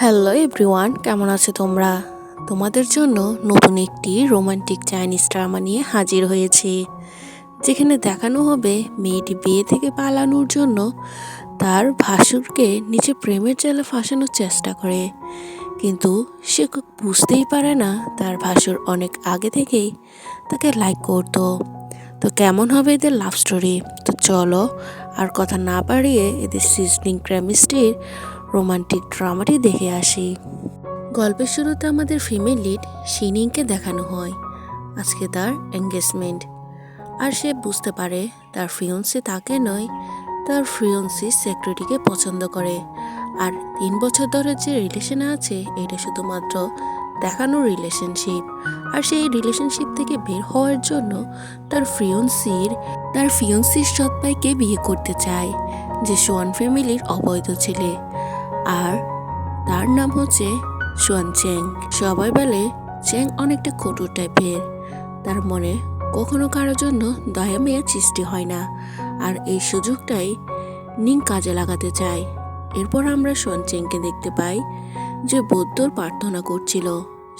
Hello everyone, কেমন আছো তোমরা? তোমাদের জন্য নতুন একটি রোমান্টিক চাইনিজ ড্রামা নিয়ে হাজির হয়েছি, যেখানে দেখানো হবে মেয়েটি বিয়ে থেকে পালানোর জন্য তার ভাসুরকে নিচে প্রেমের জালে ফাঁসানোর চেষ্টা করে, কিন্তু সে বুঝতেই পারে না তার ভাসুর অনেক আগে থেকেই তাকে লাইক করতো। তো কেমন হবে এদের লাভ স্টোরি? তো চলো আর কথা না বাড়িয়ে এদের সিজনিং কেমিস্ট্রির রোমান্টিক ড্রামাটি দেখে আসি। গল্পের শুরুতে আমাদের ফিমেল লিড শিনিংকে দেখানো হয়। আজকে তার এঙ্গেজমেন্ট, আর সে বুঝতে পারে তার ফিয়ন্সি তাকে নয়, তার ফিয়ন্সি সেক্রেটারিকে পছন্দ করে। আর 3 বছর ধরে যে রিলেশনে আছে এটা শুধুমাত্র দেখানোর রিলেশনশিপ, আর সেই রিলেশনশিপ থেকে বের হওয়ার জন্য তার ফিয়ন্সির সৎ ভাইকে বিয়ে করতে চায়, যে সোয়ান ফ্যামিলির অবৈধ ছেলে, আর তার নাম হচ্ছে সোয়ান চ্যাং। সবাই বলে চ্যাং অনেকটা কটু টাইপের, তার মনে কখনো কারোর জন্য দয়া মেয়া সৃষ্টি হয় না, আর এই সুযোগটাই নিং কাজে লাগাতে চায়। এরপর আমরা সোয়ান চ্যাংকে দেখতে পাই যে বৌদ্ধর প্রার্থনা করছিল,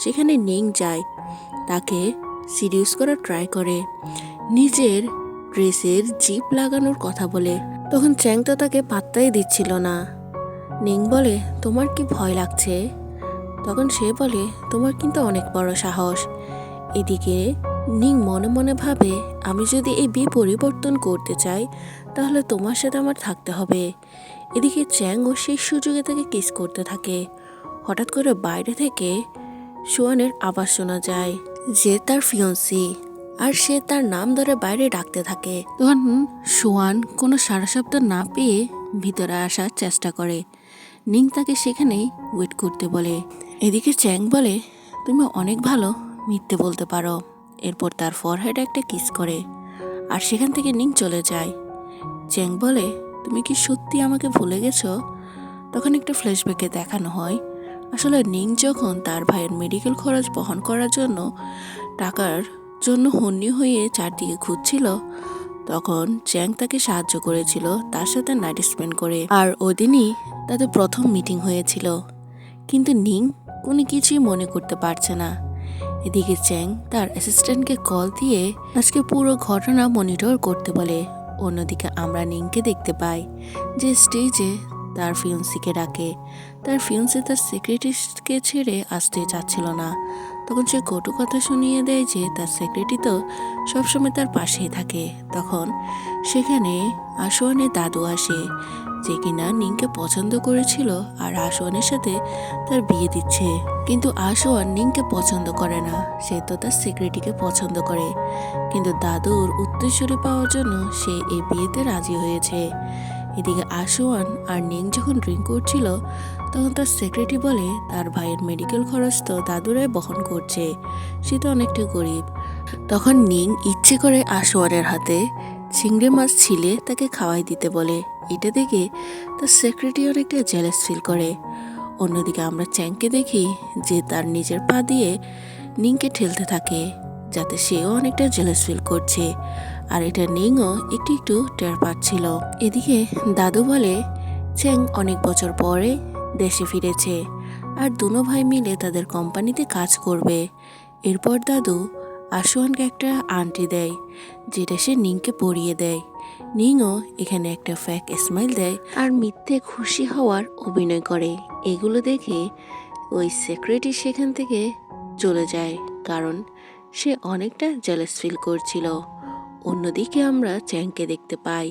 সেখানে নিং যায়, তাকে সিরিয়াস করার ট্রাই করে, নিজের ড্রেসের জিপ লাগানোর কথা বলে। তখন চ্যাং তো তাকে পাত্তাই দিচ্ছিল না। নিং বলে, তোমার কি ভয় লাগছে? তখন সে বলে, তোমার কিন্তু অনেক বড় সাহস। এদিকে নিং মনে মনে ভাবে, আমি যদি এই বিয়ে পরিবর্তন করতে চাই তাহলে তোমার সাথে আমার থাকতে হবে। এদিকে চ্যাংও সেই সুযোগে তাকে কিস করতে থাকে। হঠাৎ করে বাইরে থেকে সোয়ানের আওয়াজ শোনা যায়, যে তার ফিয়ন্সি, আর সে তার নাম ধরে বাইরে ডাকতে থাকে। তখন সোয়ান কোনো সাড়া শব্দ না পেয়ে ভিতরে আসার চেষ্টা করে। নিং তাকে সেখানেই ওয়েট করতে বলে। এদিকে চ্যাং বলে, তুমি অনেক ভালো মিথ্যে বলতে পারো। এরপর তার ফরহেড একটা কিস করে, আর সেখান থেকে নিং চলে যায়। চ্যাং বলে, তুমি কি সত্যি আমাকে ভুলে গেছো? তখন একটা ফ্ল্যাশব্যাকে দেখানো হয়, আসলে নিং যখন তার ভাইয়ের মেডিকেল খরচ বহন করার জন্য টাকার জন্য হন্যি হয়ে চারদিকে ঘুরছিল, তখন চ্যাং তাকে সাহায্য করেছিল তার সাথে নাইট স্পেন্ড করে। আর ওদিনই তাদের প্রথম মিটিং হয়েছিল, কিন্তু নিং কোনো কিছুই মনে করতে পারছে না। এদিকে চ্যাং তার অ্যাসিস্ট্যান্টকে কল দিয়ে আজকে পুরো ঘটনা মনিটর করতে বলে। অন্যদিকে আমরা নিংকে দেখতে পাই যে স্টেজে তার ফিয়ন্সিকে ডাকে। তার ফিয়ন্সি তার সেক্রেটারিকে ছেড়ে আসতে চাচ্ছিল না। তখন সে কটু কথা শুনিয়ে দেয় যে তার সেক্রেটারি তো সবসময় তার পাশেই থাকে। তখন সেখানে আশোয়ানের দাদু আসে, যে কিনা নিংকে পছন্দ করেছিল আর আশোয়ানের সাথে তার বিয়ে দিচ্ছে। কিন্তু আশোয়ান নিংকে পছন্দ করে না, সে তো তার সেক্রেটারিকে পছন্দ করে। কিন্তু দাদুর উত্তরসূরি পাওয়ার জন্য সে এই বিয়েতে রাজি হয়েছে। এদিকে আশোয়ান আর নিং যখন ড্রিঙ্ক করছিল, তখন তার সেক্রেটারি বলে তার ভাইয়ের মেডিকেল খরচ তো দাদুরাই বহন করছে, সে তো অনেকটা গরিব। তখন নিং ইচ্ছে করে আশোয়ানের হাতে চিংড়ি মাছ ছিলে তাকে খাওয়াই দিতে বলে। এটা দেখে তার সেক্রেটারি অনেকটা জেলাস ফিল করে। অন্যদিকে আমরা চ্যাংকে দেখি যে তার নিজের পা দিয়ে নিংকে ঠেলতে থাকে, যাতে সেও অনেকটা জেলাস ফিল করছে, আর এটা নিংও একটু একটু টের পাচ্ছিল। এদিকে দাদু বলে চ্যাং অনেক বছর পরে দেশে ফিরেছে, আর দুনো ভাই মিলে তাদের কোম্পানিতে কাজ করবে। এরপর দাদু আশুয়ানকে একটা আংটি দেয়, যেটা সে নিংকে পরিয়ে দেয়। নিংও এখানে একটা ফ্যাক স্মাইল দেয় আর মিথ্যে খুশি হওয়ার অভিনয় করে। এগুলো দেখে ওই সেক্রেটারি সেখান থেকে চলে যায়, কারণ সে অনেকটা জেলাস ফিল করছিল। অন্যদিকে আমরা চ্যাংকে দেখতে পাই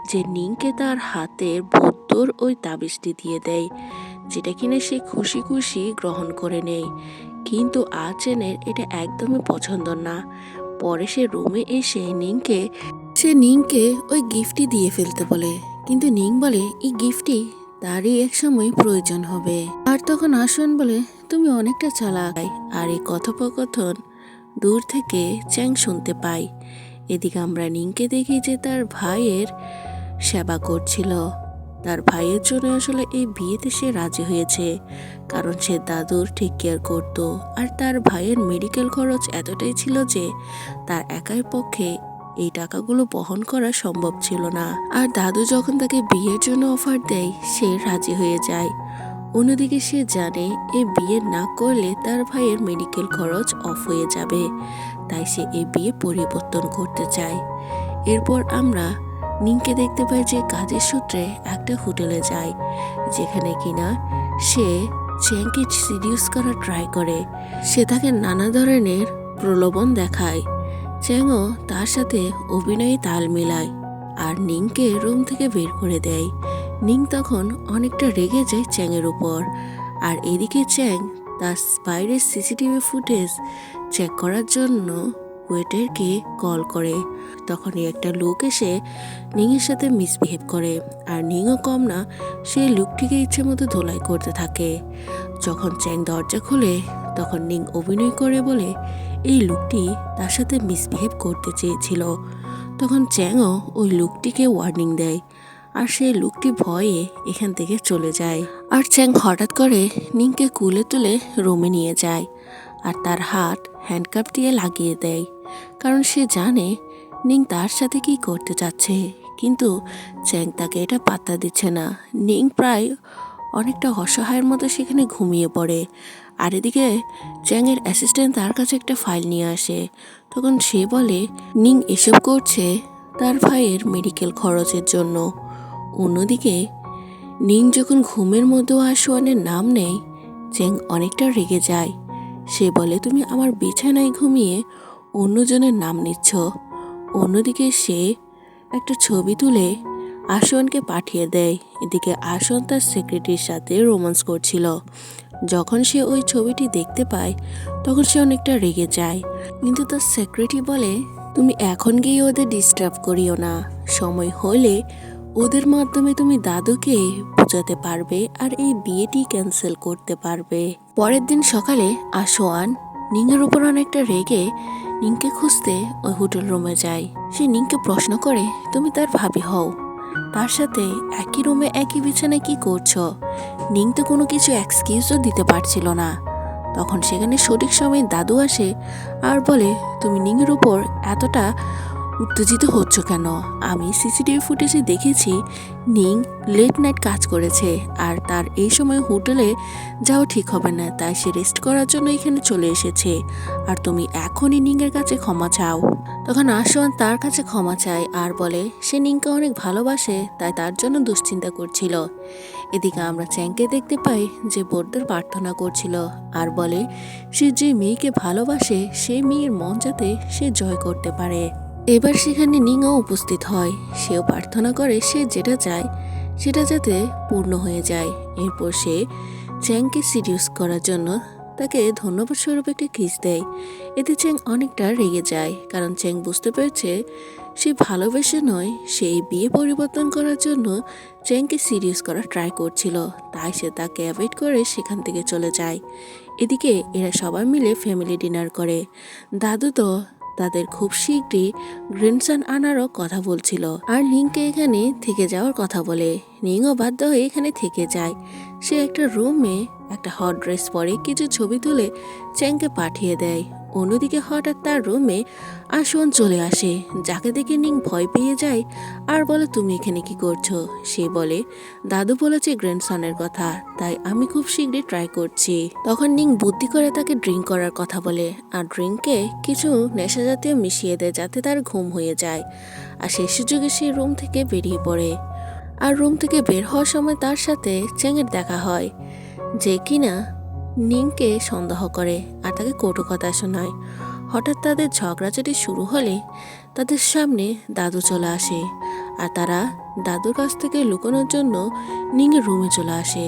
যে নিংকে তার হাতের বৌদ্ধর ওই তাবিজটি দিয়ে দেয়, যেটা কিনা সে খুশি খুশি গ্রহণ করে নেয়। কিন্তু আচেনের এটা একদমই পছন্দ না। পরে সে রুমে এসে নিংকে ওই গিফটটি দিয়ে ফেলতে বলে, কিন্তু নিং বলে এই গিফটটি তারই এক সময় প্রয়োজন হবে। আর তখন আসন বলে, তুমি অনেকটা চালাক। আর এই কথোপকথন দূর থেকে চ্যাং শুনতে পাই। এদিকে আমরা নিংকে দেখি যে তার ভাইয়ের সেবা করছিল। তার ভাইয়ের জন্য আসলে এই বিয়েতে সে রাজি হয়েছে, কারণ সে দাদুর ঠিক কেয়ার করত। আর তার ভাইয়ের মেডিকেল খরচ এতটাই ছিল যে তার একার পক্ষে এই টাকাগুলো বহন করা সম্ভব ছিল না। আর দাদু যখন তাকে বিয়ের জন্য অফার দেয়, সে রাজি হয়ে যায়। অন্যদিকে সে জানে এই বিয়ে না করলে তার ভাইয়ের মেডিকেল খরচ অফ হয়ে যাবে, তাই সে এই বিয়ে পরিবর্তন করতে চায়। এরপর আমরা নিংকে দেখতে পাই যে কাজের সূত্রে একটা হোটেলে যায়, যেখানে কিনা সে চ্যাংকে সিডিউস করার ট্রাই করে। সে তাকে নানা ধরনের প্রলোভন দেখায়। চ্যাংও তার সাথে অভিনয়ে তাল মিলায় আর নিংকে রুম থেকে বের করে দেয়। নিং তখন অনেকটা রেগে যায় চ্যাংয়ের উপর। আর এদিকে চ্যাং তার বাইরের সিসিটিভি ফুটেজ চেক করার জন্য ওয়েটারকে কল করে। তখনই একটা লোক এসে নিংয়ের সাথে মিসবিহেভ করে, আর নিংও কম না, সেই লোকটিকে ইচ্ছে মতো ধোলাই করতে থাকে। যখন চ্যাং দরজা খোলে তখন নিং অভিনয় করে বলে এই লোকটি তার সাথে মিসবিহেভ করতে চেয়েছিল। তখন চ্যাংও ওই লোকটিকে ওয়ার্নিং দেয়, আর সেই লোকটি ভয়ে এখান থেকে চলে যায়। আর চ্যাং হঠাৎ করে নিংকে কুলে তুলে রুমে নিয়ে যায় আর তার হাত হ্যান্ডকাপ দিয়ে লাগিয়ে দেয়, কারণ সে জানে নিং তার সাথে কি করতে চাচ্ছে। কিন্তু চ্যাং তাকে এটা পাত্তা দিচ্ছে না। নিং প্রায় অনেকটা অসহায়ের মতো সেখানে ঘুমিয়ে পড়ে। আর এদিকে চ্যাংয়ের অ্যাসিস্ট্যান্ট তার কাছে একটা ফাইল নিয়ে আসে। তখন সে বলে নিং এসব করছে তার ভাইয়ের মেডিকেল খরচের জন্য। অন্যদিকে নিং যখন ঘুমের মধ্যে আশুয়ানের নাম নেয়, চ্যাং অনেকটা রেগে যায়। সে বলে তুমি আমার বিছানায় ঘুমিয়ে অন্যজনের নাম নিচ্ছ। অন্যদিকে সে একটা ছবি তুলে আশুয়ানকে পাঠিয়ে দেয়। এদিকে আশুয়ান তার সেক্রেটারির সাথে রোম্যান্স করছিল। যখন সে ওই ছবিটি দেখতে পায় তখন সে অনেকটা রেগে যায়, কিন্তু তার সেক্রেটারি বলে তুমি এখন গিয়ে ওদের ডিস্টার্ব করিও না, সময় হলে ওদের মাধ্যমে তুমি দাদুকে বোঝাতে পারবে আর এই বিয়েটি ক্যান্সেল করতে পারবে। পরের দিন সকালে আশুয়ান নিংয়ের উপর অনেকটা রেগে নিংকে খুঁজতে ওই হোটেল রুমে যায়। সে নিংকে প্রশ্ন করে তুমি তার ভাবি হও, তার সাথে একই রুমে একই বিছানায় কি করছো? নিং তো কোনো কিছু এক্সকিউজও দিতে পারছিল না। তখন সেখানে সঠিক সময়ে দাদু আসে আর বলে তুমি নিংয়ের উপর এতটা উত্তেজিত হচ্ছ কেন? আমি সিসিটিভি ফুটেজে দেখেছি নিং লেট নাইট কাজ করেছে, আর তার এই সময় হোটেলে যাওয়া ঠিক হবে না, তাই সে রেস্ট করার জন্য এখানে চলে এসেছে। আর তুমি এখনই নিংয়ের কাছে ক্ষমা চাও। তখন আশুয়ান তার কাছে ক্ষমা চায় আর বলে সে নিংকে অনেক ভালোবাসে, তাই তার জন্য দুশ্চিন্তা করছিল। এদিকে আমরা চ্যাংকে দেখতে পাই যে বড়দের প্রার্থনা করছিল আর বলে সে যে মেয়েকে ভালোবাসে সেই মেয়ের মন যাতে সে জয় করতে পারে। এবার সেখানে নিংও উপস্থিত হয়। সেও প্রার্থনা করে সে যেটা চায় সেটা যাতে পূর্ণ হয়ে যায়। এরপর সে চ্যাংকে সিডিউস করার জন্য তাকে ধন্যবাদ স্বরূপ একটা কিস দেয়। এতে চ্যাং অনেকটা রেগে যায়, কারণ চ্যাং বুঝতে পেরেছে সে ভালোবেসে নয়, সেই বিয়ে পরিবর্তন করার জন্য চ্যাংকে সিরিয়াস করার ট্রাই করছিল। তাই সে তাকে অ্যাভয়েড করে সেখান থেকে চলে যায়। এদিকে এরা সবাই মিলে ফ্যামিলি ডিনার করে। দাদু তো তাদের খুব শীঘ্রই গ্র্যান্ডসন আনারও কথা বলছিল, আর নিংকে এখানে থেকে যাওয়ার কথা বলে। নিংও বাধ্য হয়ে এখানে থেকে যায়। সে একটা রুমে একটা হট ড্রেস পরে কিছু ছবি তুলে চ্যাংকে পাঠিয়ে দেয়। অন্যদিকে হঠাৎ তার রুমে আশুয়ান চলে আসে, যাকে দেখে নিং ভয় পেয়ে যায় আর বলে তুমি এখানে কি করছো? সে বলে দাদু বলেছে গ্র্যান্ডসনের কথা, তাই আমি খুব শীঘ্রই ট্রাই করছি। তখন নিং বুদ্ধি করে তাকে ড্রিঙ্ক করার কথা বলে, আর ড্রিঙ্কে কিছু নেশা জাতীয় মিশিয়ে দেয় যাতে তার ঘুম হয়ে যায়। আর সেই সুযোগে সে রুম থেকে বেরিয়ে পড়ে। আর রুম থেকে বের হওয়ার সময় তার সাথে চ্যাংয়ের দেখা হয়, যে কিনা নিংকে সন্দেহ করে আর তাকে কটু কথা শোনায়। হঠাৎ তাদের ঝগড়াঝাটি শুরু হলে তাদের সামনে দাদু চলে আসে, আর তারা দাদুর কাছ থেকে লুকানোর জন্য নিংয়ের রুমে চলে আসে।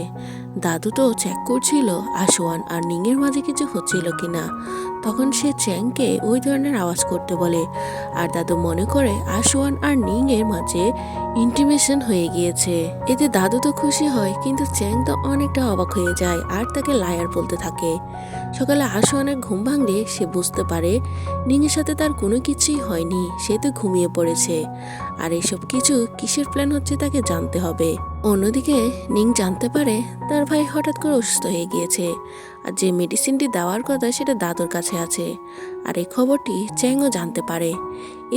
দাদু তো চেক করছিল আশুয়ান আর নিংয়ের মাঝে কিছু হচ্ছিল কিনা। তখন সে চ্যাংকে ওই ধরনের আওয়াজ করতে বলে, আর দাদু মনে করে আশুয়ান আর নিংয়ের মাঝে ইন্টিমেশন হয়ে গিয়েছে। এতে দাদু তো খুশি হয়, কিন্তু চ্যাং তো অনেকটা অবাক হয়ে যায় আর তাকে লায়ার বলতে থাকে। সকালে আশুয়ানের ঘুম ভাঙলে সে বুঝতে পারে নিংয়ের সাথে তার কোনো কিছুই হয়নি, সে তো ঘুমিয়ে পড়েছে। আর এসব কিছু কিসের প্ল্যান হচ্ছে তাকে জানতে হবে। অন্যদিকে নিং জানতে পারে তার ভাই হঠাৎ করে অসুস্থ হয়ে গিয়েছে, আর যে মেডিসিনটি দেওয়ার কথা সেটা দাদুর কাছে আছে। আর এই খবরটি চ্যাংও জানতে পারে।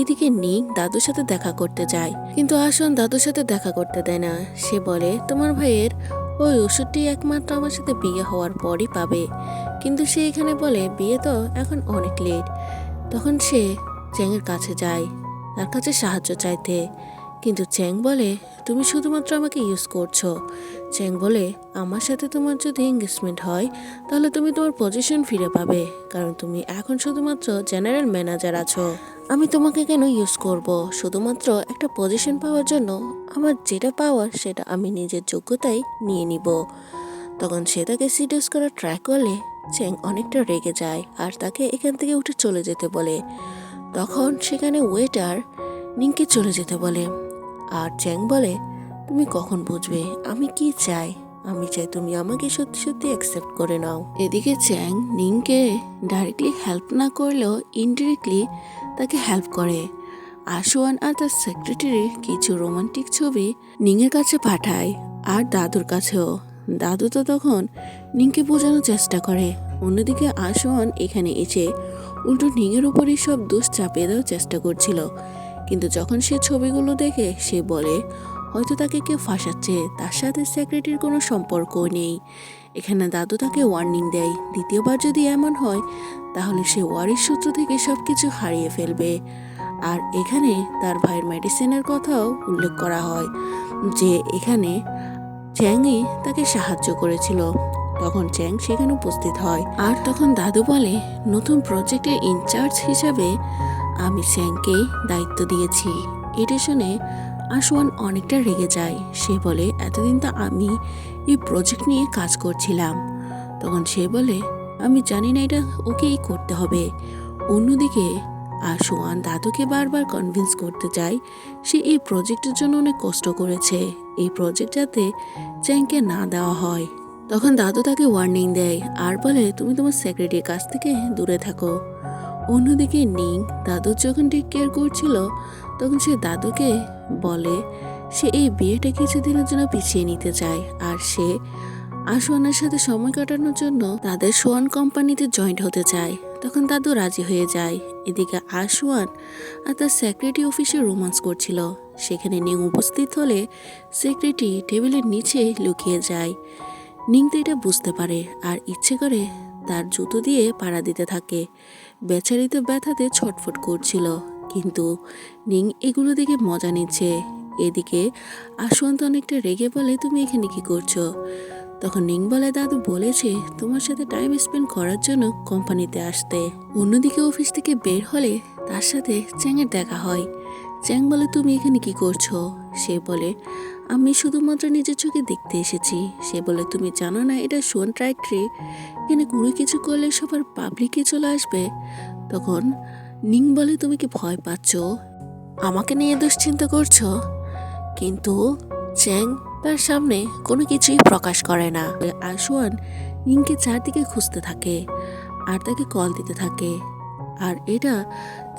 এদিকে নিং দাদুর সাথে দেখা করতে যায়, কিন্তু আশুয়ান দাদুর সাথে দেখা করতে দেয় না। সে বলে তোমার ভাইয়ের ওই ওষুধটি একমাত্র আমার সাথে বিয়ে হওয়ার পরই পাবে, কিন্তু সে এখানে বলে বিয়ে তো এখন অনেক লেট। তখন সে চ্যাংয়ের কাছে যায় তার কাছে সাহায্য চাইতে, কিন্তু চ্যাং বলে তুমি শুধুমাত্র আমাকে ইউজ করছো। চ্যাং বলে আমার সাথে তোমার যদি এঙ্গেজমেন্ট হয় তাহলে তুমি তোমার পজিশন ফিরে পাবে, কারণ তুমি এখন শুধুমাত্র জেনারেল ম্যানেজার আছো। আমি তোমাকে কেন ইউজ করব শুধুমাত্র একটা পজিশন পাওয়ার জন্য? আমার যেটা পাওয়ার সেটা আমি নিজের যোগ্যতায় নিয়ে নিব। তখন সে তাকে সিডিউস করার ট্রাই করলে চ্যাং অনেকটা রেগে যায় আর তাকে এখান থেকে উঠে চলে যেতে বলে। তখন সেখানে ওয়েটার নিংকে চলে যেতে বলে, আর চ্যাং বলে তুমি কখন বুঝবে আমি কি চাই? আমি চাই তুমি আমাকে সত্যি সত্যি অ্যাকসেপ্ট করে নাও। এদিকে চ্যাং নিংকে ডাইরেক্টলি হেল্প না করলেও ইনডিরেক্টলি তাকে হেল্প করে। আশুয়ান আর তার সেক্রেটারি কিছু রোমান্টিক ছবি নিংয়ের কাছে পাঠায়, আর দাদুর কাছেও। দাদু তো তখন নিংকে বোঝানোর চেষ্টা করে। অন্যদিকে আশুয়ান এখানে এসে উল্টো নিংয়ের উপরই সব দোষ চাপিয়ে দেওয়ার চেষ্টা করছিল, কিন্তু যখন সে ছবিগুলো দেখে সে বলে হয়তো তাকে কেউ ফাঁসাচ্ছে, তার সাথে সেক্রেটারির কোনো সম্পর্ক নেই। এখানে দাদু তাকে ওয়ার্নিং দেয় দ্বিতীয়বার যদি এমন হয় তাহলে সে ওয়ারিশ সূত্র থেকে সব কিছু হারিয়ে ফেলবে। আর এখানে তার ভাইয়ের মেডিসিনের কথাও উল্লেখ করা হয় যে এখানে চ্যাংই তাকে সাহায্য করেছিল। তখন চ্যাং সেখানে উপস্থিত হয়, আর তখন দাদু বলে নতুন প্রজেক্টের ইনচার্জ হিসাবে আমি চ্যাংকে দায়িত্ব দিয়েছি। এটা শুনে আশুয়ান অনেকটা রেগে যায়। সে বলে এতদিন তো আমি এই প্রজেক্ট নিয়ে কাজ করছিলাম। তখন সে বলে আমি জানি না এটা ওকেই করতে হবে। অন্যদিকে আশুয়ান দাদুকে বারবার কনভিন্স করতে চায় সে এই প্রজেক্টের জন্য অনেক কষ্ট করেছে, এই প্রজেক্ট যাতে চ্যাংকে না দেওয়া হয়। তখন দাদু তাকে ওয়ার্নিং দেয় আর বলে তুমি তোমার সেক্রেটারির কাছ থেকে দূরে থাকো। অন্যদিকে নিং দাদুর যখন টেক কেয়ার করছিল তখন সে দাদুকে বলে সে এই বিয়েটা কিছুদিনের জন্য পিছিয়ে নিতে চায়, আর সে আশুয়ানের সাথে সময় কাটানোর জন্য তাদের সোয়ান কোম্পানিতে জয়েন্ট হতে চায়। তখন দাদু রাজি হয়ে যায়। এদিকে আশুয়ান আর তার সেক্রেটারি অফিসে রোমান্স করছিল। সেখানে নিং উপস্থিত হলে সেক্রেটারি টেবিলের নিচে লুকিয়ে যায়। নিং তো এটা বুঝতে পারে আর ইচ্ছে করে তার জুতো দিয়ে পাড়া দিতে থাকে। বেচারি তো ব্যথাতে ছটফট করছিল, কিন্তু নিং এগুলো দেখে মজা নিচ্ছে। এদিকে আশুয়ান্ত অনেকটা রেগে বলে তুমি এখানে কি করছো? তখন নিং বলে দাদু বলেছে তোমার সাথে টাইম স্পেন্ড করার জন্য কোম্পানিতে আসতে। অন্যদিকে অফিস থেকে বের হলে তার সাথে চ্যাংয়ের দেখা হয়। চ্যাং বলে তুমি এখানে কি করছো? সে বলে আমি শুধুমাত্র নিজের চোখে দেখতে এসেছি। সে বলে তুমি জানো না এটা সোয়ান ট্রাইট্রি, এখানে কোনো কিছু করলে সবার পাবলিকে চলে আসবে। তখন নিং বলে তুমি কি ভয় পাচ্ছ? আমাকে নিয়ে দুশ্চিন্তা করছো? কিন্তু চ্যাং তার সামনে কোনো কিছুই প্রকাশ করে না। আশুয়ান নিংকে চারদিকে খুঁজতে থাকে আর তাকে কল দিতে থাকে, আর এটা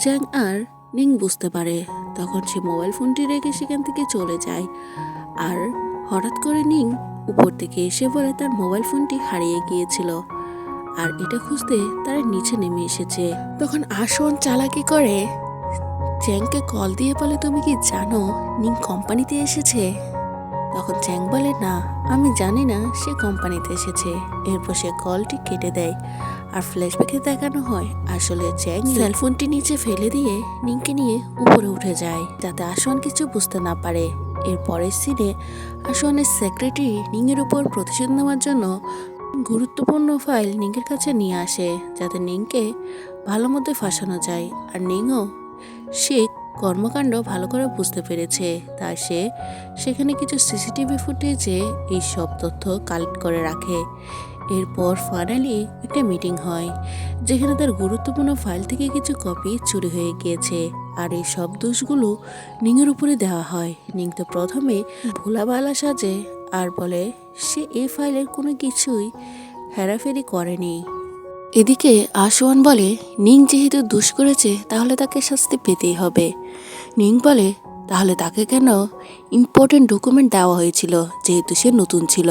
চ্যাং আর নিং বুঝতে পারে। তখন সে মোবাইল ফোনটি রেখে সেখান থেকে চলে যায়, আর হঠাৎ করে নিং উপর থেকে এসে বলে তার মোবাইল ফোনটি হারিয়ে গিয়েছিল, আর এটা খুঁজতে তারা নিচে নেমে এসেছে। তখন আশুয়ান চালাকি করে চ্যাংকে কল দিয়ে বলে তুমি কি জানো নিং কোম্পানিতে এসেছে? তখন চ্যাং বলে না আমি জানি না সে কোম্পানিতে এসেছে। এরপর সে কলটি কেটে দেয়, আর ফ্ল্যাশব্যাকে দেখানো হয় আসলে চ্যাং সেলফোনটি নিচে ফেলে দিয়ে নিংকে নিয়ে উপরে উঠে যায় যাতে আশুয়ান কিছু বুঝতে না পারে। এর পরের সিনে আশুয়ানের সেক্রেটারি নিংয়ের উপর প্রতিশোধ নেওয়ার জন্য গুরুত্বপূর্ণ ফাইল নিংয়ের কাছে নিয়ে আসে যাতে নিংকে ভালো মতো ফাঁসানো যায়। আর নিংও সে কর্মকাণ্ড ভালো করে বুঝতে পেরেছে, তাই সে সেখানে কিছু সিসিটিভি ফুটেজে এই সব তথ্য কালেক্ট করে রাখে। এরপর ফাইনালি একটা মিটিং হয় যেখানে তার গুরুত্বপূর্ণ ফাইল থেকে কিছু কপি চুরি হয়ে গিয়েছে, আর এই সব দোষগুলো নিংয়ের উপরে দেওয়া হয়। নিং তো প্রথমে ভোলাবালা সাজে আর বলে সে এই ফাইলের কোনো কিছুই হেরাফেরি করেনি। এদিকে আশুয়ান বলে নিং যেহেতু দোষ করেছে তাহলে তাকে শাস্তি পেতেই হবে। নিং বলে তাহলে তাকে কেন ইম্পর্টেন্ট ডকুমেন্ট দেওয়া হয়েছিল যেহেতু সে নতুন ছিল,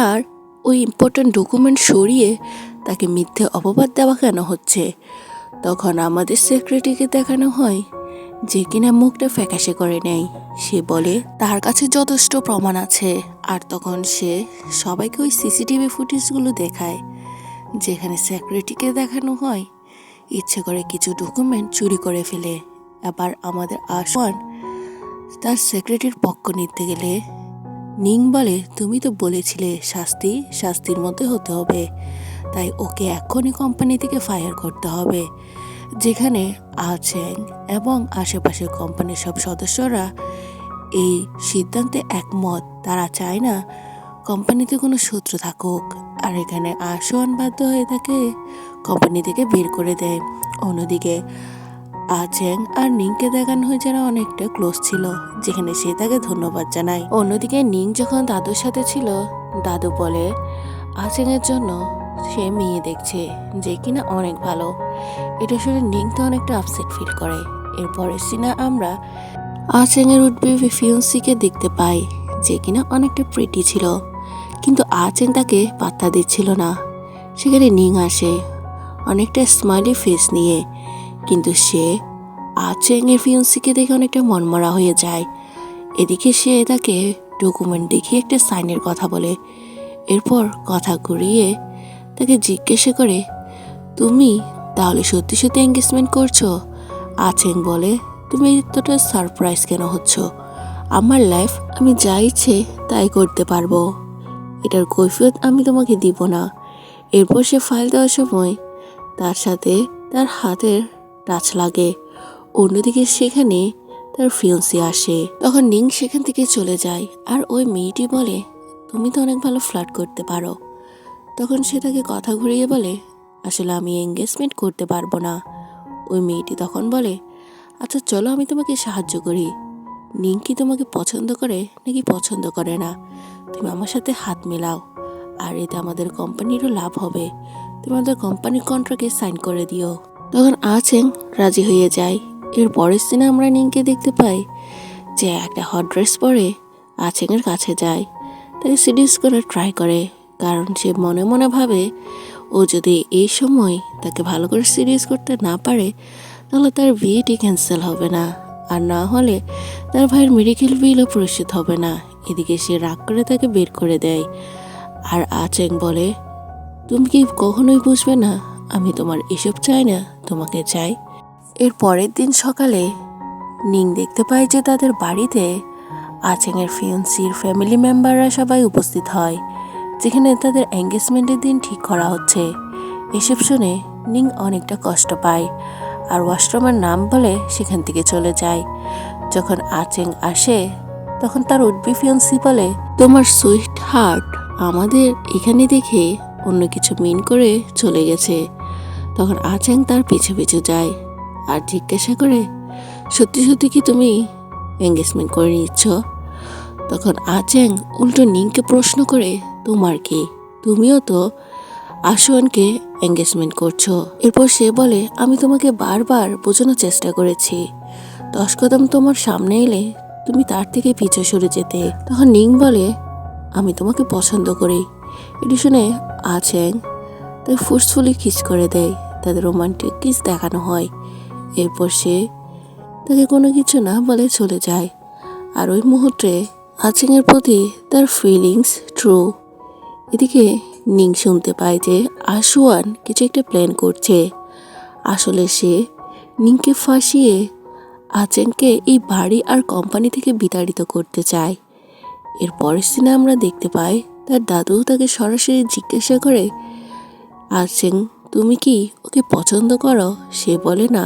আর ওই ইম্পর্টেন্ট ডকুমেন্ট সরিয়ে তাকে মিথ্যে অপবাদ দেওয়া কেন হচ্ছে? তখন আমাদের সেক্রেটারিকে দেখানো হয় যে কিনা মুখটা ফ্যাকাশে করে নেয়। সে বলে তার কাছে যথেষ্ট প্রমাণ আছে। আর তখন সে সবাইকে ওই সিসিটিভি ফুটেজগুলো দেখায়, যেখানে সেক্রেটারিকে দেখানো হয় ইচ্ছে করে কিছু ডকুমেন্ট চুরি করে ফেলে। আবার আমাদের আসওয়ান তার সেক্রেটারির পক্ষ নিতে গেলে নিং বলে, তুমি তো বলেছিলে শাস্তির মধ্যে হতে হবে, তাই ওকে এখনই কোম্পানি থেকে ফায়ার করতে হবে। যেখানে আছেন এবং আশেপাশের কোম্পানির সব সদস্যরা এই সিদ্ধান্তে একমত। তারা চায় না কোম্পানিতে কোনো শত্রু থাকুক। আর এখানে আসওয়ান বাধ্য হয়ে তাকে কোম্পানি থেকে বের করে দেয়। অন্যদিকে আচেং আর নিংকে দেখানো হয় যারা অনেকটা ক্লোজ ছিল, যেখানে সে তাকে ধন্যবাদ জানায়। অন্যদিকে নিং যখন দাদুর সাথে ছিল, দাদু বলে আচেং এর জন্য সে মেয়ে দেখছে যে কিনা অনেক ভালো। এটা শুনে নিং তো অনেকটা আপসেট ফিল করে। এরপরের সিনে আমরা আচেং এর উঠবে ফিয়ন্সিকে দেখতে পাই, যে কিনা অনেকটা প্রিটি ছিল, কিন্তু আচেং তাকে পাত্তা দিচ্ছিল না। সেখানে নিং আসে অনেকটা স্মাইলি ফেস নিয়ে, কিন্তু সে আচেং এর ফিয়ন্সিকে দেখে অনেকটা মনমরা হয়ে যায়। এদিকে সে তাকে ডকুমেন্ট দেখিয়ে একটা সাইনের কথা বলে। এরপর কথা ঘুরিয়ে তাকে জিজ্ঞাসা করে, তুমি তাহলে সত্যি সত্যি এঙ্গেজমেন্ট করছো? আচেং বলে, তুমি এতটা সারপ্রাইজ কেন হচ্ছ? আমার লাইফ আমি যা ইচ্ছে তাই করতে পারবো, এটার কৈফিয়ত আমি তোমাকে দিব না। এরপর সে ফাইল দেওয়ার সময় তার সাথে তার হাতের টাচ লাগে। অন্যদিকে সেখানে তার ফিয়ন্সি আসে। তখন নিং সেখান থেকে চলে যায়। আর ওই মেয়েটি বলে, তুমি তো অনেক ভালো ফ্লার্ট করতে পারো। তখন সে তাকে কথা ঘুরিয়ে বলে, আসলে আমি এঙ্গেজমেন্ট করতে পারবো না। ওই মেয়েটি তখন বলে, আচ্ছা চলো আমি তোমাকে সাহায্য করি। নিং কি তোমাকে পছন্দ করে নাকি পছন্দ করে না? তুমি আমার সাথে হাত মেলাও, আর এতে আমাদের কোম্পানিরও লাভ হবে। তুমি আমাদের কোম্পানির কন্ট্রাক্টে সাইন করে দিও। তখন আচেং রাজি হয়ে যায়। এর পরের দিনে আমরা নিংকে দেখতে পাই যে একটা হট ড্রেস পরে আচেংয়ের কাছে যায়, তাকে সিডিউস করে ট্রাই করে। কারণ সে মনে মনে ভাবে ও যদি এই সময় তাকে ভালো করে সিডিউস করতে না পারে, তাহলে তার বিয়েটি ক্যান্সেল হবে না, আর না হলে তার ভাইয়ের মেডিকেল বিলও পরিশোধ হবে না। এদিকে সে রাগ করে তাকে বের করে দেয়। আর আচেং বলে, তুমি কি কখনোই বুঝবে না আমি তোমার এসব চাই না, তোমাকে চাই। এর পরের দিন সকালে নিং দেখতে পায় যে তাদের বাড়িতে আচেং এর ফিয়ন্সির ফ্যামিলি মেম্বাররা সবাই উপস্থিত হয়, যেখানে তাদের এঙ্গেজমেন্টের দিন ঠিক করা হচ্ছে। এসব শুনে নিং অনেকটা কষ্ট পায় আর ওয়াশরুমের নাম বলে সেখান থেকে চলে যায়। যখন আচেং আসে তখন তার উডবি ফিয়ন্সি বলে, তোমার সুইট হার্ট আমাদের এখানে দেখে অন্য কিছু মিন করে চলে গেছে। তখন আচেং তার পিছু পিছু যায় আর জিজ্ঞাসা করে, সত্যি সত্যি কি তুমি এঙ্গেজমেন্ট করে নিচ্ছ? তখন আচেং উল্টো নিংকে প্রশ্ন করে, তোমার কি? তুমিও তো আশুয়ানকে এঙ্গেজমেন্ট করছো। এরপর সে বলে, আমি তোমাকে বারবার বোঝানোর চেষ্টা করেছি, 10 কদম তোমার সামনে এলে তুমি তার থেকে পিছু সরে যেতে। তখন নিং বলে, আমি তোমাকে পছন্দ করি। এটি শুনে আচেং তাকে ফোর্সফুলি কিস করে দেয়। তাদের রোমান্টিক কিস দেখানো হয়। এরপর সে তাকে কোনো কিছু না বলে চলে যায়। আর ওই মুহূর্তে আচেং এর প্রতি তার ফিলিংস ট্রু। এদিকে নিং শুনতে পায় যে আশুয়ান কিছু একটা প্ল্যান করছে। আসলে সে নিংকে ফাঁসিয়ে আচেংকে এই বাড়ি আর কোম্পানি থেকে বিতাড়িত করতে চায়। এর পরের দিনে আমরা দেখতে পাই তার দাদু তাকে সরাসরি জিজ্ঞাসা করে, আচেং তুমি কি ওকে পছন্দ করো? সে বলে না,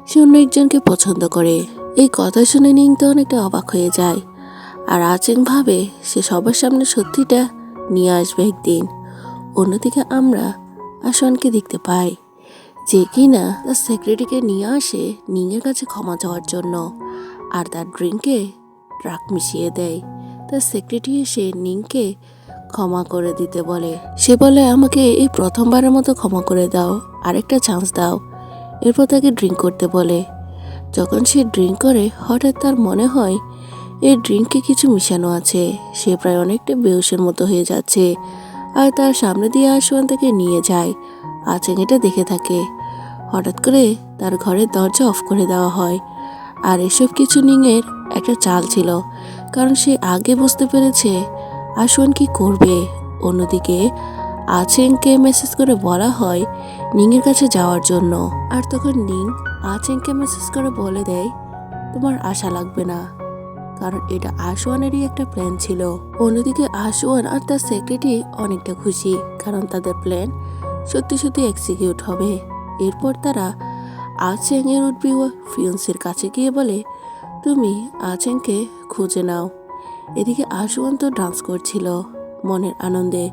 সে অন্য একজনকে পছন্দ করে। এই কথা শুনে নিং তো অনেকটা অবাক হয়ে যায়। আর আচেং ভাবে সে সবার সামনে সত্যিটা নিয়ে আসবে একদিন। অন্যদিকে আমরা আশুয়ানকে দেখতে পাই যে কিনা তার সেক্রেটারিকে নিয়ে আসে নিংয়ের কাছে ক্ষমা চাওয়ার জন্য, আর তার ড্রিঙ্কে ড্রাগ মিশিয়ে দেয়। তার সেক্রেটারি এসে নিংকে ক্ষমা করে দিতে বলে। সে বলে, আমাকে এই প্রথমবারের মতো ক্ষমা করে দাও, আরেকটা চান্স দাও। এরপর তাকে ড্রিঙ্ক করতে বলে। যখন সে ড্রিঙ্ক করে হঠাৎ তার মনে হয় এই ড্রিঙ্কে কিছু মিশানো আছে। সে প্রায় অনেকটা বেহুশের মতো হয়ে যাচ্ছে। আর তার সামনে দিয়ে আশুয়ান তাকে নিয়ে যায়। আচেং এটা দেখে থাকে। হঠাৎ করে তার ঘরের দরজা অফ করে দেওয়া হয়। আর এসব কিছু নিংয়ের একটা চাল ছিল, কারণ সে আগে বুঝতে পেরেছে আশুয়ান কি করবে। অন্যদিকে আচেংকে মেসেজ করে বলা হয় নিংয়ের কাছে যাওয়ার জন্য। আর তখন নিং আচেংকে মেসেজ করে বলে দেয় তোমার আশা লাগবে না, কারণ এটা আশুয়ানেরই একটা প্ল্যান ছিল। অন্যদিকে আশুয়ান আর তার সেক্রেটারি অনেকটা খুশি, কারণ তাদের প্ল্যান সত্যি সত্যি এক্সিকিউট হবে। এরপর তারা আচেং এর উডবি ফিয়ন্সের কাছে গিয়ে বলে তুমি আচেংকে খুঁজে নাও। এদিকে আশুয়ান তো ডান্স করছিল মনের আনন্দে,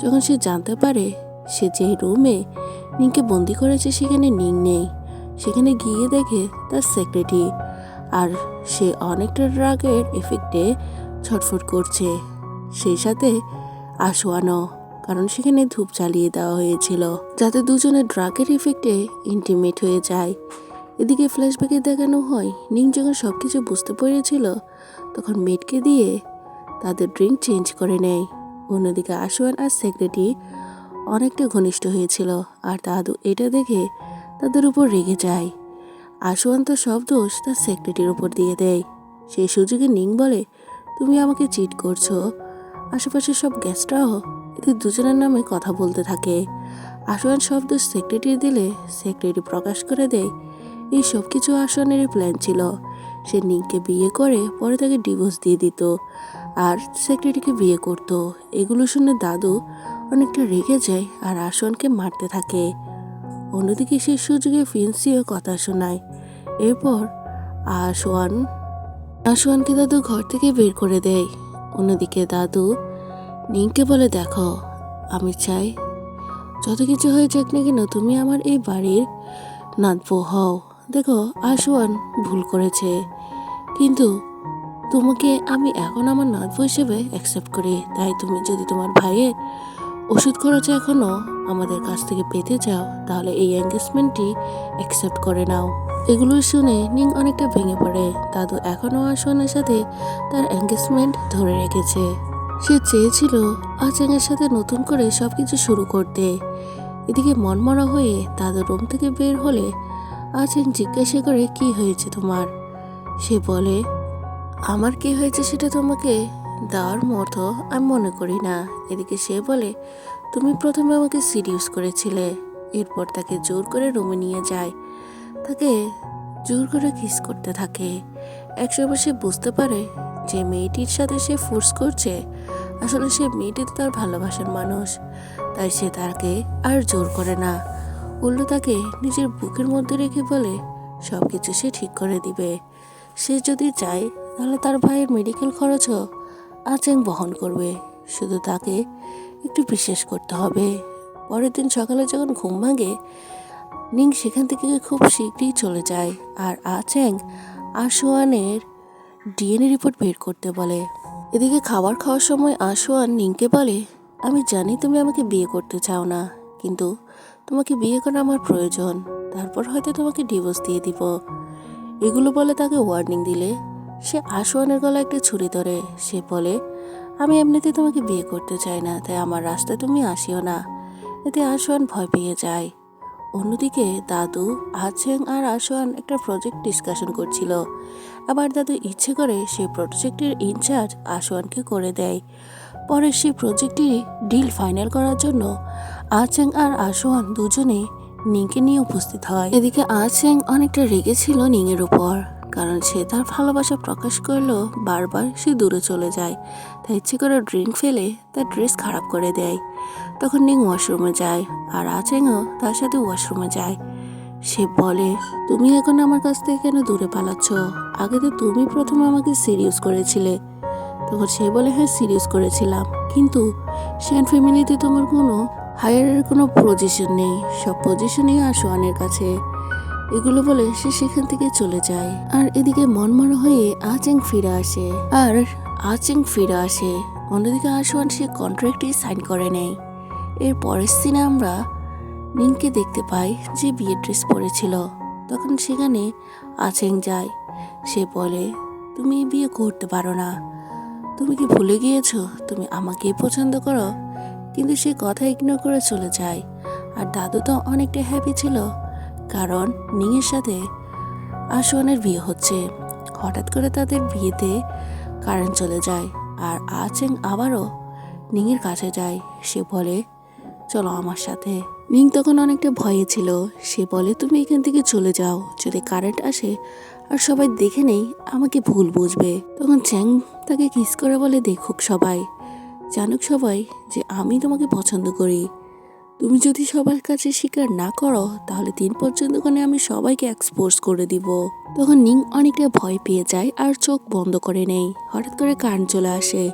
যখন সে জানতে পারে সে যেই রুমে নিংকে বন্দি করেছে সেখানে নিং নেই। সেখানে গিয়ে দেখে তার সেক্রেটারি, আর সে অনেকটা ড্রাগের এফেক্টে ছটফট করছে, সেই সাথে আশুয়ানও, কারণ সেখানে ধূপ জ্বালিয়ে দেওয়া হয়েছিল যাতে দুজনের ড্রাগের এফেক্টে ইন্টিমেট হয়ে যায়। এদিকে ফ্ল্যাশব্যাকে দেখানো হয় নিং যখন সবকিছু বুঝতে পেরেছিল তখন মেডকে দিয়ে তাদের ড্রিঙ্ক চেঞ্জ করে নেয়। অন্যদিকে আশুয়ান আর সেক্রেটারি অনেকটা ঘনিষ্ঠ হয়েছিল, আর দাদু এটা দেখে তাদের উপর রেগে যায়। আশুয়ান তো সব দোষ তার সেক্রেটারির উপর দিয়ে দেয়। সেই সুযোগে নিং বলে তুমি আমাকে চিট করছো। আশেপাশের সব গেস্টরাও এদের দুজনের নামে কথা বলতে থাকে। আশুয়ান সব দোষ সেক্রেটারি দিলে সেক্রেটারি প্রকাশ করে দেয় এই সব কিছু আশুয়ানেরই প্ল্যান ছিল। সে নিংকে বিয়ে করে পরে তাকে ডিভোর্স দিয়ে দিত আর সেক্রেটারিকে বিয়ে করত। এগুলো শুনে দাদু অনেকটা রেগে যায় আর আশুয়ানকে মারতে থাকে। অন্যদিকে সেই সুযোগে ফিন্সিও কথা শোনায়। এরপর আশুয়ানকে দাদু ঘর থেকে বের করে দেয়। অন্যদিকে দাদু নিংকে বলে দেখো আমি চাই যত কিছু হয়ে যাক না কেন তুমি আমার এই বাড়ির নাতবো হও। দেখো আশুয়ান ভুল করেছে, কিন্তু তোমাকে আমি এখন আমার নাতবো হিসেবে অ্যাকসেপ্ট করি। তাই তুমি যদি তোমার ভাইয়ের ওষুধ খরচ এখনও আমাদের কাছ থেকে পেতে চাও তাহলে এই এঙ্গেজমেন্টটি অ্যাকসেপ্ট করে নাও। এগুলো শুনে নিং অনেকটা ভেঙে পড়ে। দাদু এখনও আশুয়ানের সাথে তার এঙ্গেজমেন্ট ধরে রেখেছে। সে চেয়েছিল আচেংয়ের সাথে নতুন করে সবকিছু শুরু করতে। এদিকে মনমরা হয়ে দাদু রুম থেকে বের হলে আচেং জিজ্ঞাসা করে কি হয়েছে তোমার। সে বলে আমার কি হয়েছে সেটা তোমাকে দেওয়ার মতো আমি মনে করি না। এদিকে সে বলে তুমি প্রথমে আমাকে সিরিয়াস করেছিলে, এরপর তাকে জোর করে রুমে নিয়ে যায়, তাকে জোর করে কিস করতে থাকে। একসময় সে বুঝতে পারে যে মেয়েটির সাথে সে ফোর্স করছে আসলে সে মেয়েটি তো তার ভালোবাসার মানুষ, তাই সে তাকে আর জোর করে না, উল্টো তাকে নিজের বুকের মধ্যে রেখে বলে সব কিছু সে ঠিক করে দিবে। সে যদি চায় তাহলে তার ভাইয়ের মেডিকেল খরচও আচেং বহন করবে, শুধু তাকে একটু বিশ্বাস করতে হবে। পরের দিন সকালে যখন ঘুম ভাঙে নিং সেখান থেকে খুব শীঘ্রই চলে যায় আর আচেং আশুয়ানের ডিএনএ রিপোর্ট বের করতে বলে। এদিকে খাবার খাওয়ার সময় আশুয়ান নিংকে বলে আমি জানি তুমি আমাকে বিয়ে করতে চাও না, কিন্তু তোমাকে বিয়ে করা আমার প্রয়োজন, তারপর হয়তো তোমাকে ডিভোর্স দিয়ে দিব। এগুলো বলে তাকে ওয়ার্নিং দিলে সে আশুয়ানের গলায় একটা ছুরি ধরে। সে বলে আমি এমনিতে তোমাকে বিয়ে করতে চাই না, তাই আমার রাস্তায় তুমি আসিও না। এতে আশুয়ান ভয় পেয়ে যায়। অন্যদিকে দাদু আচেং আর আশুয়ান একটা প্রজেক্ট ডিসকাশন করছিল। আবার দাদু ইচ্ছে করে সেই প্রজেক্টের ইনচার্জ আশুয়ানকে করে দেয়। পরে সেই প্রজেক্টটি ডিল ফাইনাল করার জন্য আচেং আর আশুয়ান দুজনে নিংকে নিয়ে উপস্থিত হয়। এদিকে আচেং অনেকটা রেগেছিল নিংয়ের উপর, কারণ সে তার ভালোবাসা প্রকাশ করলেও বারবার সে দূরে চলে যায়, তাই ইচ্ছে করে ড্রিঙ্ক ফেলে তার ড্রেস খারাপ করে দেয়। তখন নিং ওয়াশরুমে যায় আর আচেংও তার সাথে ওয়াশরুমে যায়। সে বলে তুমি এখন আমার কাছ থেকে কেন দূরে পালাচ্ছ? আগে তো তুমি প্রথমে আমাকে সিরিয়াস করেছিলে। তখন সে বলে হ্যাঁ সিরিয়াস করেছিলাম, কিন্তু শ্যান ফ্যামিলিতে তোমার কোনো হায়ারের কোনো পজিশন নেই, সব পজিশনই আশুয়ানের কাছে। এগুলো বলে সে সেখান থেকে চলে যায়। আর এদিকে মনমরা হয়ে আচেং ফিরে আসে। অন্যদিকে আশুয়ান সে কন্ট্রাক্টে সাইন করে নেয়। এর পরের সিনে আমরা নিংকে দেখতে পাই যে বিয়ের ড্রেস পরেছিল। তখন সেখানে আচেং যায়। সে বলে তুমি বিয়ে করতে পারো না, তুমি কি ভুলে গিয়েছো তুমি আমাকেই পছন্দ করো? কিন্তু সে কথা ইগনোর করে চলে যায়। আর দাদু তো অনেকটা হ্যাপি ছিল, কারণ নিংয়ের সাথে আশুয়ানের বিয়ে হচ্ছে। হঠাৎ করে তাদের বিয়েতে কারেন্ট চলে যায় আর আচেং আবারও নিংয়ের কাছে যায়। সে বলে, চলো আমার সাথে। নিং তখন অনেকটা ভয়ে ছিল। সে বলে, তুমি এখান থেকে চলে যাও, যদি কারেন্ট আসে আর সবাই দেখে নেই আমাকে ভুল বুঝবে। তখন চ্যাং তাকে কিস করে বলে, দেখুক সবাই, জানুক সবাই যে আমি তোমাকে পছন্দ করি। তুমি যদি সবার কাছে স্বীকার না করো তাহলে 3 পর্যন্ত আমি সবাইকে এক্সপোজ করে দিব। তখন নিং অনেকটা ভয় পেয়ে যায় আর চোখ বন্ধ করে নেই। হঠাৎ করে কারেন্ট চলে আসে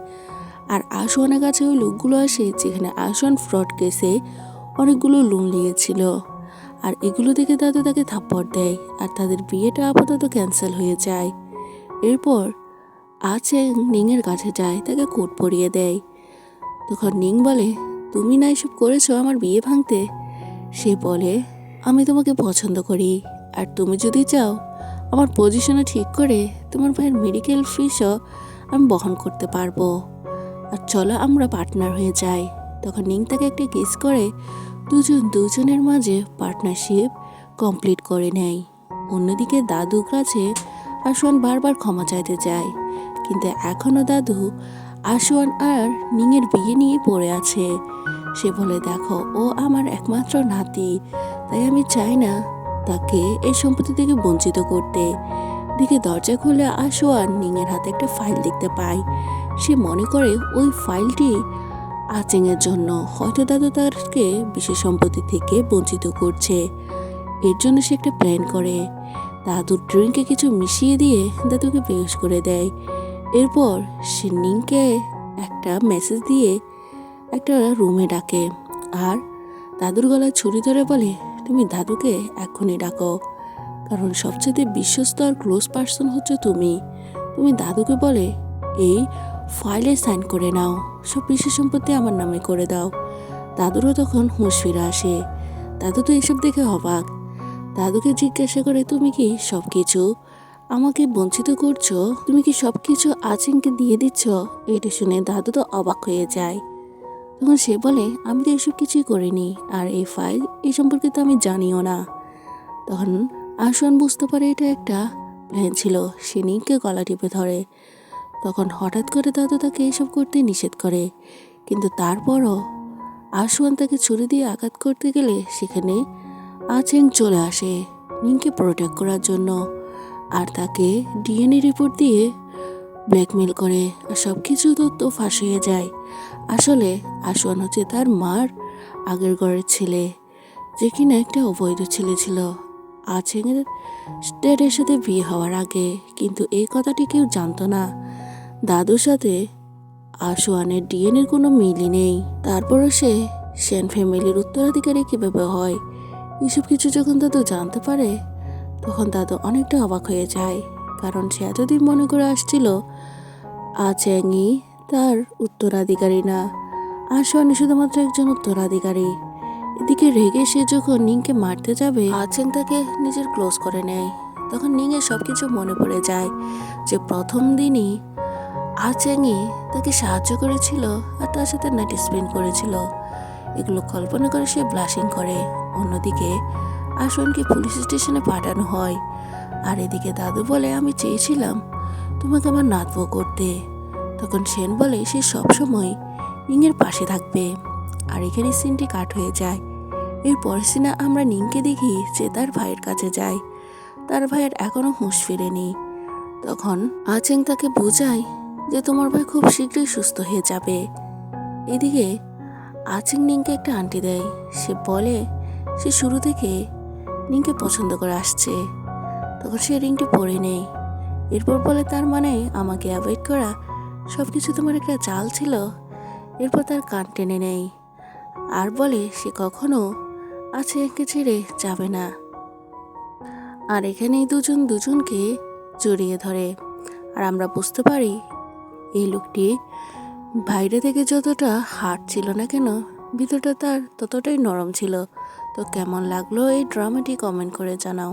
আর আশুয়ানের কাছে ওই লোকগুলো আসে যেখানে আশুয়ান ফ্রড কেসে অনেকগুলো লোন নিয়েছিল। আর এগুলো দেখে দাদু তাকে থাপ্পড় দেয় আর তাদের বিয়েটা আপাতত ক্যান্সেল হয়ে যায়। এরপর আচেং নিংয়ের কাছে যায়, তাকে কোট পরিয়ে দেয়। তখন নিং বলে, তুমি না এসব করেছো আমার বিয়ে ভাঙতে? সে বলে, আমি তোমাকে পছন্দ করি আর তুমি যদি চাও আমার পজিশনে ঠিক করে তোমার ভাইয়ের মেডিকেল ফিসও আমি বহন করতে পারবো, আর চলো আমরা পার্টনার হয়ে যাই। তখন নিং তাকে একটা কিস করে দুজনের মাঝে পার্টনারশিপ কমপ্লিট করে নেয়। অন্যদিকে দাদুর কাছে আশুয়ান বারবার ক্ষমা চাইতে যায়, কিন্তু এখনও দাদু আশুয়ান আর নিংয়ের বিয়ে নিয়ে পড়ে আছে। সে বলে, দেখো ও আমার একমাত্র নাতি, তাই আমি চাই না তাকে এই সম্পত্তি থেকে বঞ্চিত করতে। দিকে দরজা খুলে আশুয়ান নিংয়ের হাতে একটা ফাইল দেখতে পায়। সে মনে করে ওই ফাইলটি আচেংয়ের জন্য, হয়তো দাদু তাকে বিশেষ সম্পত্তি থেকে বঞ্চিত করছে। এর জন্য সে একটা প্ল্যান করে, দাদুর ড্রিঙ্কে কিছু মিশিয়ে দিয়ে দাদুকে বেহুশ করে দেয়। এরপর সে নিংকে একটা মেসেজ দিয়ে একটা রুমে ডাকে আর দাদুর গলায় ছুরি ধরে বলে, তুমি দাদুকে এক্ষুনি ডাকো, কারণ সবচেয়ে বিশ্বস্ত আর ক্লোজ পার্সন হচ্ছে তুমি। তুমি দাদুকে বলে এই ফাইলে সাইন করে নাও, সব বিশেষ সম্পত্তি আমার নামে করে দাও। দাদুরও তখন হুঁশ ফিরে আসে। দাদু তো এসব দেখে অবাক। দাদুকে জিজ্ঞাসা করে, তুমি কি সবকিছু আমাকে বঞ্চিত করছো? তুমি কি সবকিছু আচেংকে দিয়ে দিচ্ছ? এটা শুনে দাদু তো অবাক হয়ে যায়। তখন সে বলে, আমি তো এসব কিছুই করিনি, আর এই ফাইল এই সম্পর্কে তো আমি জানিও না। তখন আশুয়ান বুঝতে পারে এটা একটা প্ল্যান ছিল। সে নিংকে গলা টিপে ধরে। তখন হঠাৎ করে দাদু তাকে এসব করতে নিষেধ করে, কিন্তু তারপরও আশুয়ান তাকে ছুরি দিয়ে আঘাত করতে গেলে সেখানে আচেং চলে আসে নিংকে প্রোটেক্ট করার জন্য, আর তাকে ডিএনএ রিপোর্ট দিয়ে ব্ল্যাকমেল করে, আর সব কিছু তথ্য ফাঁস হয়ে যায়। আসলে আশুয়ান হচ্ছে তার মার আগের ঘরের ছেলে, যে কিনা একটা অবৈধ ছেলে ছিল আচেংয়ের ড্যাডের সাথে বিয়ে হওয়ার আগে। কিন্তু এই কথাটি কেউ জানতো না, দাদুর সাথে আশুয়ানের ডিএনএর কোনো মিলই নেই। তারপরও সে সেন ফ্যামিলির উত্তরাধিকারী কিভাবে হয়, এসব কিছু যখন দাদু জানতে পারে তখন দাদু অনেকটা অবাক হয়ে যায়, কারণ সে এতদিন মনে করে আসছিল আচেংই তার উত্তরাধিকারী না, আশুয়ানি শুধুমাত্র একজন উত্তরাধিকারী। এদিকে রেগে সে যখন নিংকে মারতে যাবে আচেং তাকে নিজের ক্লোজ করে নেয়। তখন নিংয়ের সবকিছু মনে পড়ে যায় যে প্রথম দিনই আচেংই তাকে সাহায্য করেছিল আর তার সাথে নাইট স্পেন্ড করেছিল। এগুলো কল্পনা করে সে ব্লাশিং করে। অন্যদিকে আশুয়ানকে পুলিশ স্টেশনে পাঠানো হয়। আর এদিকে দাদু বলে, আমি চেয়েছিলাম তোমাকে আমার নাতবো করতে। তখন সেন বলে সে সবসময় নিংয়ের পাশে থাকবে। আর এখানে সিনটি কাট হয়ে যায়। এরপর সিনে আমরা নিংকে দেখি যে তার ভাইয়ের কাছে যায়। তার ভাইয়ের এখনো হুঁশ ফিরেনি। তখন আচেং তাকে বোঝায় যে তোমার ভাই খুব শীঘ্রই সুস্থ হয়ে যাবে। এদিকে আচেং নিংকে একটা আংটি দেয়। সে বলে সে শুরু থেকে নিংকে পছন্দ করে আসছে। তখন সে রিংটি পরে নেয়। এরপর বলে, তার মানে আমাকে অ্যাভয়েড করা সবকিছু তোমার একটা চাল ছিল। এরপর তার কান টেনে নেয় আর বলে সে কখনো আচেংকে ছেড়ে যাবে না। আর এখানেই দুজন দুজনকে জড়িয়ে ধরে। আর আমরা বুঝতে পারি এই লোকটি বাইরে থেকে যতটা হার্ড ছিল না কেন, ভিতরটা তার ততটাই নরম ছিল। তো কেমন লাগলো এই ড্রামাটি কমেন্ট করে জানাও।